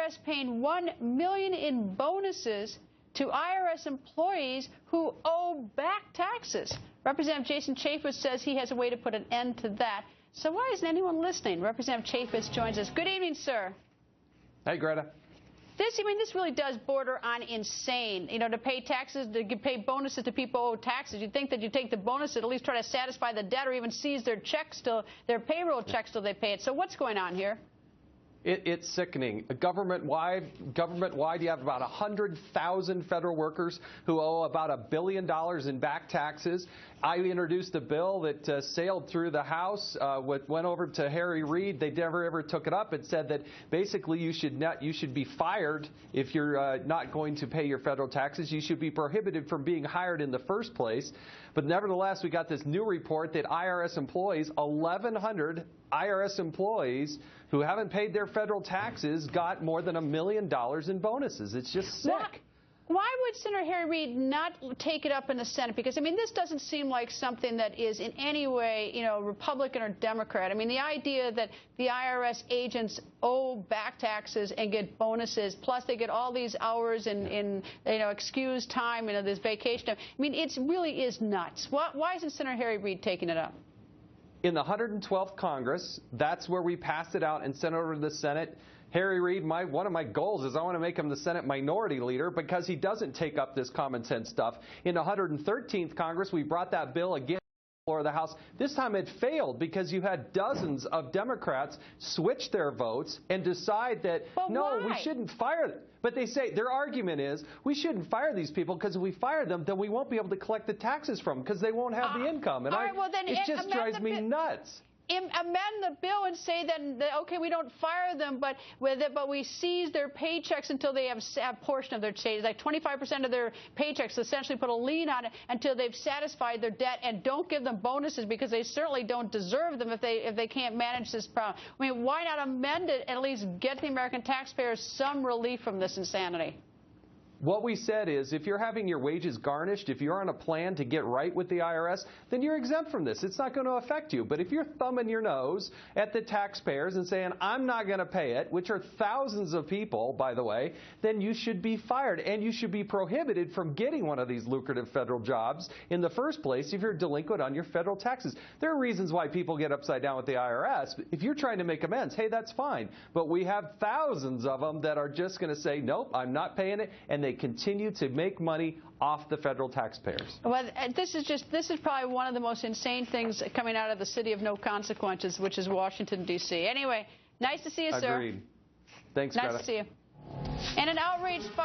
IRS paying $1 million in bonuses to IRS employees who owe back taxes. Representative Jason Chaffetz says he has a way to put an end to that. So why isn't anyone listening? Representative Chaffetz joins us. Good evening, sir. Hey, Greta. This really does border on insane. You know, to pay taxes, to pay bonuses to people who owe taxes. You'd think that you take the bonuses, at least try to satisfy the debt, or even seize their checks till their payroll checks till they pay it. So what's going on here? It's sickening. Government-wide, you have about 100,000 federal workers who owe about $1 billion in back taxes. I introduced a bill that sailed through the House, went over to Harry Reid. They never ever took it up. It said that basically you should be fired if you're not going to pay your federal taxes. You should be prohibited from being hired in the first place. But nevertheless, we got this new report that IRS employees, 1,100 IRS employees who haven't paid their federal taxes, got more than $1 million in bonuses. It's just sick. Why would Senator Harry Reid not take it up in the Senate? Because, I mean, this doesn't seem like something that is in any way, you know, Republican or Democrat. I mean, the idea that the IRS agents owe back taxes and get bonuses, plus they get all these hours in you know, excused time, you know, this vacation time. I mean, it really is nuts. Why isn't Senator Harry Reid taking it up? In the 112th Congress, that's where we passed it out and sent it over to the Senate. Harry Reid, one of my goals is I want to make him the Senate Minority Leader because he doesn't take up this common sense stuff. In the 113th Congress, we brought that bill again to the floor of the House. This time it failed because you had dozens of Democrats switch their votes and decide that, no, we shouldn't fire them. But they say their argument is we shouldn't fire these people because if we fire them, then we won't be able to collect the taxes from them because they won't have the income. And it just drives me nuts. Amend the bill and say that, okay, we don't fire them, but we seize their paychecks until they have a portion of their paychecks, like 25% of their paychecks, essentially put a lien on it until they've satisfied their debt, and don't give them bonuses because they certainly don't deserve them if they can't manage this problem. I mean, why not amend it and at least get the American taxpayers some relief from this insanity? What we said is if you're having your wages garnished, if you're on a plan to get right with the IRS, then you're exempt from this. It's not going to affect you. But if you're thumbing your nose at the taxpayers and saying, I'm not going to pay it, which are thousands of people, by the way, then you should be fired. And you should be prohibited from getting one of these lucrative federal jobs in the first place if you're delinquent on your federal taxes. There are reasons why people get upside down with the IRS. If you're trying to make amends, hey, that's fine. But we have thousands of them that are just going to say, nope, I'm not paying it, and they continue to make money off the federal taxpayers. Well, this is probably one of the most insane things coming out of the city of no consequences, which is Washington, D.C. Anyway, nice to see you, sir. Agreed. Thanks, Nice Greta. to see you. And an outraged father